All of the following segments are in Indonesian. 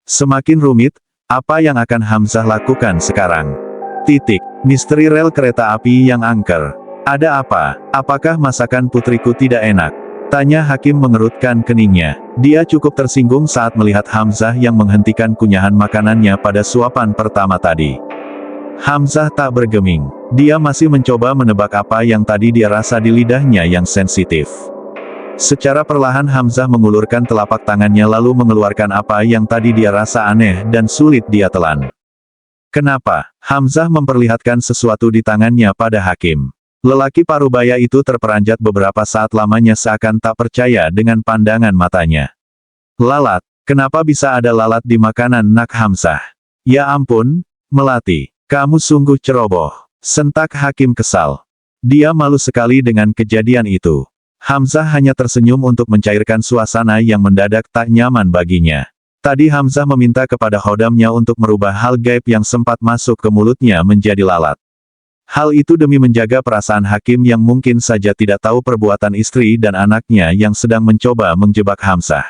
Semakin rumit, apa yang akan Hamzah lakukan sekarang? Misteri rel kereta api yang angker. Ada apa? Apakah masakan putriku tidak enak? Tanya Hakim mengerutkan keningnya. Dia cukup tersinggung saat melihat Hamzah yang menghentikan kunyahan makanannya pada suapan pertama tadi. Hamzah tak bergeming. Dia masih mencoba menebak apa yang tadi dia rasa di lidahnya yang sensitif. Secara perlahan Hamzah mengulurkan telapak tangannya lalu mengeluarkan apa yang tadi dia rasa aneh dan sulit dia telan. Kenapa? Hamzah memperlihatkan sesuatu di tangannya pada Hakim. Lelaki parubaya itu terperanjat beberapa saat lamanya seakan tak percaya dengan pandangan matanya. Lalat, kenapa bisa ada lalat di makanan nak Hamzah? Ya ampun, Melati, kamu sungguh ceroboh. Sentak Hakim kesal. Dia malu sekali dengan kejadian itu. Hamzah hanya tersenyum untuk mencairkan suasana yang mendadak tak nyaman baginya. Tadi Hamzah meminta kepada khodamnya untuk merubah hal gaib yang sempat masuk ke mulutnya menjadi lalat. Hal itu demi menjaga perasaan Hakim yang mungkin saja tidak tahu perbuatan istri dan anaknya yang sedang mencoba menjebak Hamzah.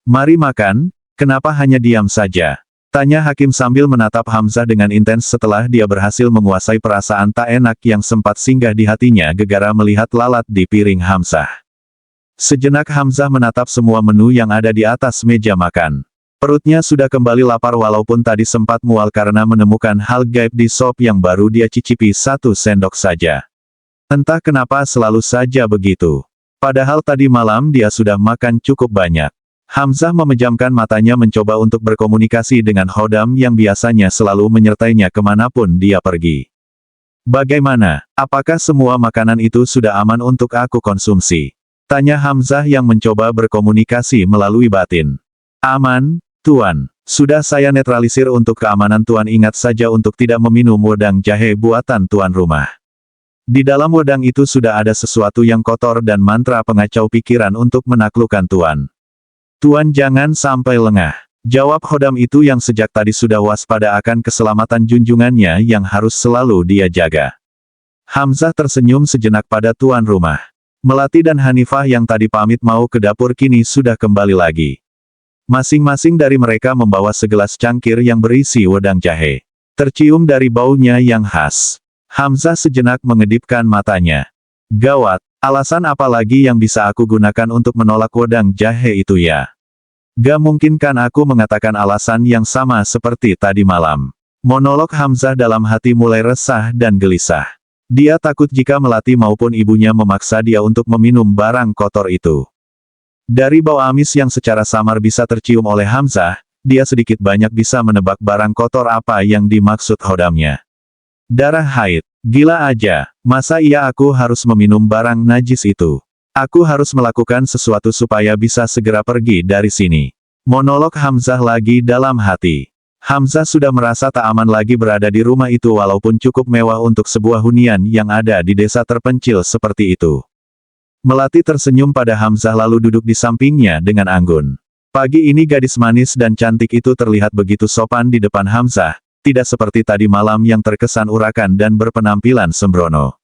Mari makan, kenapa hanya diam saja? Tanya Hakim sambil menatap Hamzah dengan intens setelah dia berhasil menguasai perasaan tak enak yang sempat singgah di hatinya gegara melihat lalat di piring Hamzah. Sejenak Hamzah menatap semua menu yang ada di atas meja makan. Perutnya sudah kembali lapar walaupun tadi sempat mual karena menemukan hal gaib di sop yang baru dia cicipi 1 sendok saja. Entah kenapa selalu saja begitu. Padahal tadi malam dia sudah makan cukup banyak. Hamzah memejamkan matanya mencoba untuk berkomunikasi dengan khodam yang biasanya selalu menyertainya kemanapun dia pergi. Bagaimana? Apakah semua makanan itu sudah aman untuk aku konsumsi? Tanya Hamzah yang mencoba berkomunikasi melalui batin. Aman, Tuan. Sudah saya netralisir untuk keamanan Tuan, ingat saja untuk tidak meminum wedang jahe buatan tuan rumah. Di dalam wedang itu sudah ada sesuatu yang kotor dan mantra pengacau pikiran untuk menaklukkan Tuan. Tuan jangan sampai lengah. Jawab khodam itu yang sejak tadi sudah waspada akan keselamatan junjungannya yang harus selalu dia jaga. Hamzah tersenyum sejenak pada tuan rumah. Melati dan Hanifah yang tadi pamit mau ke dapur kini sudah kembali lagi. Masing-masing dari mereka membawa segelas cangkir yang berisi wedang jahe. Tercium dari baunya yang khas. Hamzah sejenak mengedipkan matanya. Gawat, alasan apa lagi yang bisa aku gunakan untuk menolak wedang jahe itu ya? Gak mungkin kan aku mengatakan alasan yang sama seperti tadi malam. Monolog Hamzah dalam hati mulai resah dan gelisah. Dia takut jika Melati maupun ibunya memaksa dia untuk meminum barang kotor itu. Dari bau amis yang secara samar bisa tercium oleh Hamzah, dia sedikit banyak bisa menebak barang kotor apa yang dimaksud khodamnya. Darah haid. Gila aja, masa iya aku harus meminum barang najis itu? Aku harus melakukan sesuatu supaya bisa segera pergi dari sini. Monolog Hamzah lagi dalam hati. Hamzah sudah merasa tak aman lagi berada di rumah itu walaupun cukup mewah untuk sebuah hunian yang ada di desa terpencil seperti itu. Melati tersenyum pada Hamzah lalu duduk di sampingnya dengan anggun. Pagi ini gadis manis dan cantik itu terlihat begitu sopan di depan Hamzah. Tidak seperti tadi malam yang terkesan urakan dan berpenampilan sembrono.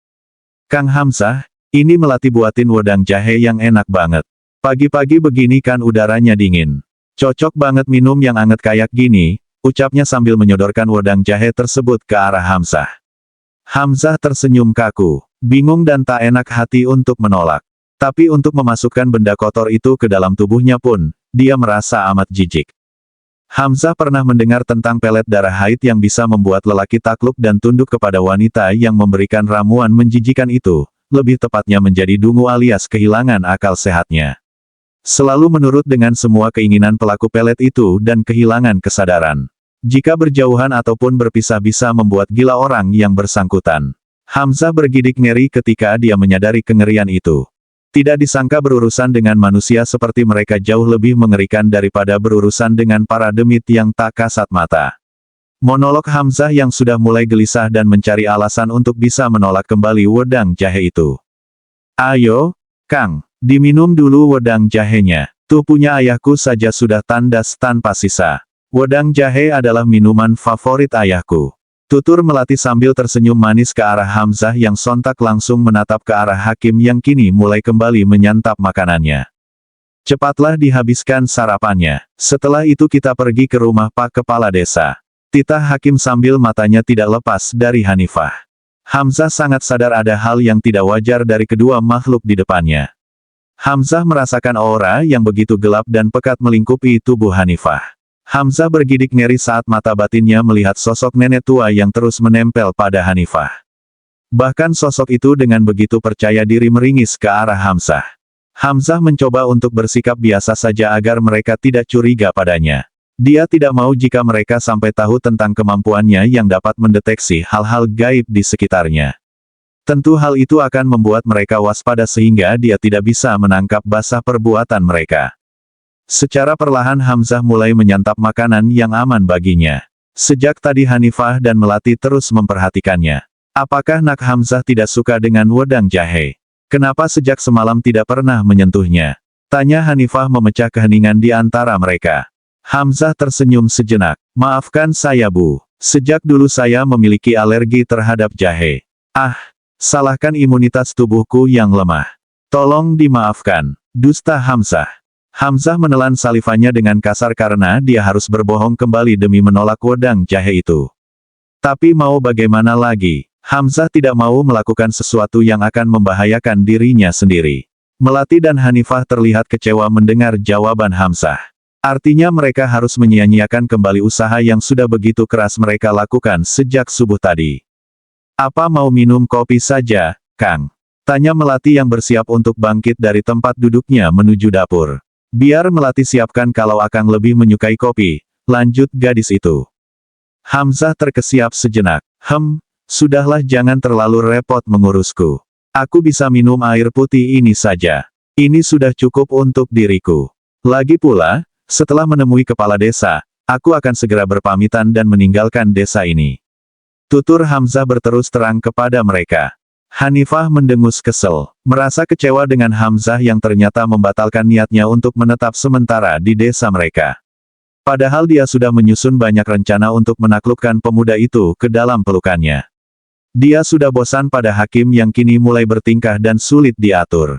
Kang Hamzah, ini Melati buatin wedang jahe yang enak banget. Pagi-pagi begini kan udaranya dingin. Cocok banget minum yang anget kayak gini, ucapnya sambil menyodorkan wedang jahe tersebut ke arah Hamzah. Hamzah tersenyum kaku, bingung dan tak enak hati untuk menolak. Tapi untuk memasukkan benda kotor itu ke dalam tubuhnya pun, dia merasa amat jijik. Hamzah pernah mendengar tentang pelet darah haid yang bisa membuat lelaki takluk dan tunduk kepada wanita yang memberikan ramuan menjijikan itu, lebih tepatnya menjadi dungu alias kehilangan akal sehatnya. Selalu menurut dengan semua keinginan pelaku pelet itu dan kehilangan kesadaran. Jika berjauhan ataupun berpisah bisa membuat gila orang yang bersangkutan. Hamzah bergidik ngeri ketika dia menyadari kengerian itu. Tidak disangka berurusan dengan manusia seperti mereka jauh lebih mengerikan daripada berurusan dengan para demit yang tak kasat mata. Monolog Hamzah yang sudah mulai gelisah dan mencari alasan untuk bisa menolak kembali wedang jahe itu. Ayo, Kang, diminum dulu wedang jahenya. Tuh punya ayahku saja sudah tandas tanpa sisa. Wedang jahe adalah minuman favorit ayahku. Tutur Melati sambil tersenyum manis ke arah Hamzah yang sontak langsung menatap ke arah Hakim yang kini mulai kembali menyantap makanannya. Cepatlah dihabiskan sarapannya. Setelah itu kita pergi ke rumah Pak Kepala Desa. Titah Hakim sambil matanya tidak lepas dari Hanifah. Hamzah sangat sadar ada hal yang tidak wajar dari kedua makhluk di depannya. Hamzah merasakan aura yang begitu gelap dan pekat melingkupi tubuh Hanifah. Hamzah bergidik ngeri saat mata batinnya melihat sosok nenek tua yang terus menempel pada Hanifah. Bahkan sosok itu dengan begitu percaya diri meringis ke arah Hamzah. Hamzah mencoba untuk bersikap biasa saja agar mereka tidak curiga padanya. Dia tidak mau jika mereka sampai tahu tentang kemampuannya yang dapat mendeteksi hal-hal gaib di sekitarnya. Tentu hal itu akan membuat mereka waspada sehingga dia tidak bisa menangkap basah perbuatan mereka. Secara perlahan Hamzah mulai menyantap makanan yang aman baginya. Sejak tadi Hanifah dan Melati terus memperhatikannya. Apakah Nak Hamzah tidak suka dengan wedang jahe? Kenapa sejak semalam tidak pernah menyentuhnya? Tanya Hanifah memecah keheningan di antara mereka. Hamzah tersenyum sejenak. Maafkan saya Bu. Sejak dulu saya memiliki alergi terhadap jahe. Salahkan imunitas tubuhku yang lemah. Tolong dimaafkan. Dusta Hamzah. Hamzah menelan salivanya dengan kasar karena dia harus berbohong kembali demi menolak wedang jahe itu. Tapi mau bagaimana lagi? Hamzah tidak mau melakukan sesuatu yang akan membahayakan dirinya sendiri. Melati dan Hanifah terlihat kecewa mendengar jawaban Hamzah. Artinya mereka harus menyia-nyiakan kembali usaha yang sudah begitu keras mereka lakukan sejak subuh tadi. Apa mau minum kopi saja, Kang? Tanya Melati yang bersiap untuk bangkit dari tempat duduknya menuju dapur. Biar Melati siapkan kalau Akang lebih menyukai kopi, lanjut gadis itu. Hamzah terkesiap sejenak. Sudahlah jangan terlalu repot mengurusku. Aku bisa minum air putih ini saja. Ini sudah cukup untuk diriku. Lagi pula, setelah menemui kepala desa, aku akan segera berpamitan dan meninggalkan desa ini. Tutur Hamzah berterus terang kepada mereka. Hanifah mendengus kesel, merasa kecewa dengan Hamzah yang ternyata membatalkan niatnya untuk menetap sementara di desa mereka. Padahal dia sudah menyusun banyak rencana untuk menaklukkan pemuda itu ke dalam pelukannya. Dia sudah bosan pada Hakim yang kini mulai bertingkah dan sulit diatur.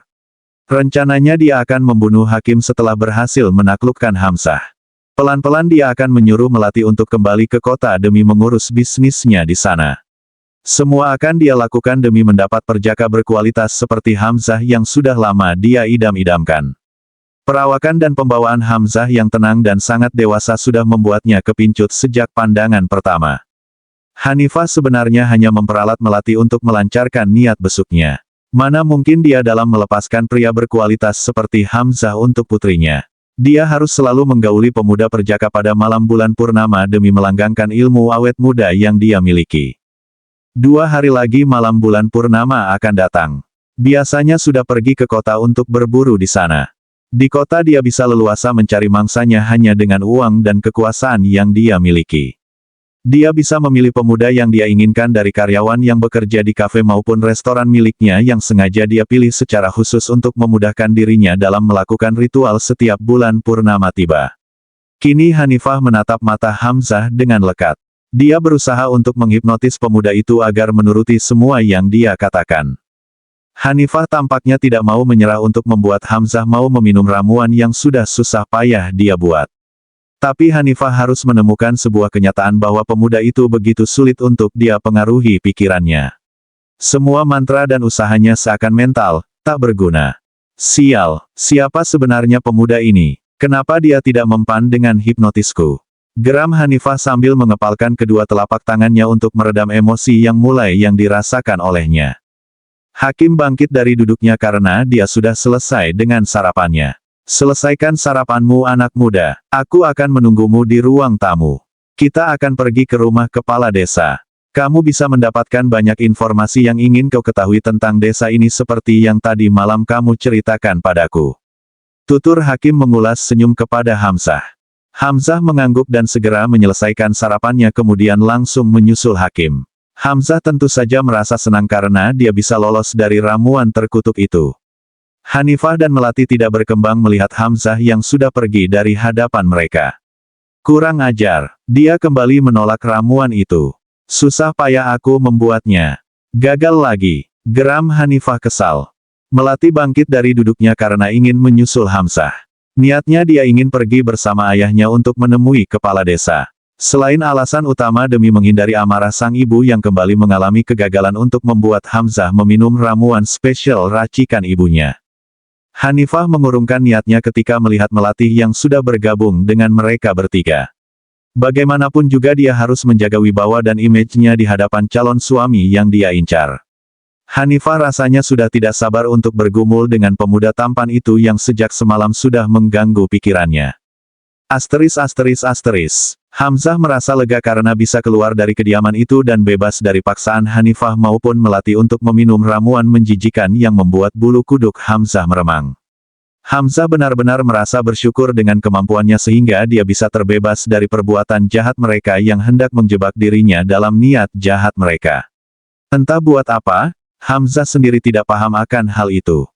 Rencananya dia akan membunuh Hakim setelah berhasil menaklukkan Hamzah. Pelan-pelan dia akan menyuruh Melati untuk kembali ke kota demi mengurus bisnisnya di sana. Semua akan dia lakukan demi mendapat perjaka berkualitas seperti Hamzah yang sudah lama dia idam-idamkan. Perawakan dan pembawaan Hamzah yang tenang dan sangat dewasa sudah membuatnya kepincut sejak pandangan pertama. Hanifah sebenarnya hanya memperalat Melati untuk melancarkan niat besuknya. Mana mungkin dia dalam melepaskan pria berkualitas seperti Hamzah untuk putrinya. Dia harus selalu menggauli pemuda perjaka pada malam bulan purnama demi melanggengkan ilmu awet muda yang dia miliki. 2 hari lagi malam bulan purnama akan datang. Biasanya sudah pergi ke kota untuk berburu di sana. Di kota dia bisa leluasa mencari mangsanya hanya dengan uang dan kekuasaan yang dia miliki. Dia bisa memilih pemuda yang dia inginkan dari karyawan yang bekerja di kafe maupun restoran miliknya yang sengaja dia pilih secara khusus untuk memudahkan dirinya dalam melakukan ritual setiap bulan purnama tiba. Kini Hanifah menatap mata Hamzah dengan lekat. Dia berusaha untuk menghipnotis pemuda itu agar menuruti semua yang dia katakan. Hanifah tampaknya tidak mau menyerah untuk membuat Hamzah mau meminum ramuan yang sudah susah payah dia buat. Tapi Hanifah harus menemukan sebuah kenyataan bahwa pemuda itu begitu sulit untuk dia pengaruhi pikirannya. Semua mantra dan usahanya seakan mental, tak berguna. Sial, siapa sebenarnya pemuda ini? Kenapa dia tidak mempan dengan hipnotisku? Geram Hanifah sambil mengepalkan kedua telapak tangannya untuk meredam emosi yang mulai dirasakan olehnya. Hakim bangkit dari duduknya karena dia sudah selesai dengan sarapannya. Selesaikan sarapanmu anak muda, aku akan menunggumu di ruang tamu. Kita akan pergi ke rumah kepala desa. Kamu bisa mendapatkan banyak informasi yang ingin kau ketahui tentang desa ini seperti yang tadi malam kamu ceritakan padaku. Tutur Hakim mengulas senyum kepada Hamzah. Hamzah mengangguk dan segera menyelesaikan sarapannya kemudian langsung menyusul Hakim. Hamzah tentu saja merasa senang karena dia bisa lolos dari ramuan terkutuk itu. Hanifah dan Melati tidak berkembang melihat Hamzah yang sudah pergi dari hadapan mereka. Kurang ajar, dia kembali menolak ramuan itu. Susah payah aku membuatnya. Gagal lagi, geram Hanifah kesal. Melati bangkit dari duduknya karena ingin menyusul Hamzah. Niatnya dia ingin pergi bersama ayahnya untuk menemui kepala desa. Selain alasan utama demi menghindari amarah sang ibu yang kembali mengalami kegagalan untuk membuat Hamzah meminum ramuan spesial racikan ibunya. Hanifah mengurungkan niatnya ketika melihat Melati yang sudah bergabung dengan mereka bertiga. Bagaimanapun juga dia harus menjaga wibawa dan image-nya di hadapan calon suami yang dia incar. Hanifah rasanya sudah tidak sabar untuk bergumul dengan pemuda tampan itu yang sejak semalam sudah mengganggu pikirannya. Hamzah merasa lega karena bisa keluar dari kediaman itu dan bebas dari paksaan Hanifah maupun Melati untuk meminum ramuan menjijikan yang membuat bulu kuduk Hamzah meremang. Hamzah benar-benar merasa bersyukur dengan kemampuannya sehingga dia bisa terbebas dari perbuatan jahat mereka yang hendak menjebak dirinya dalam niat jahat mereka. Entah buat apa, Hamzah sendiri tidak paham akan hal itu.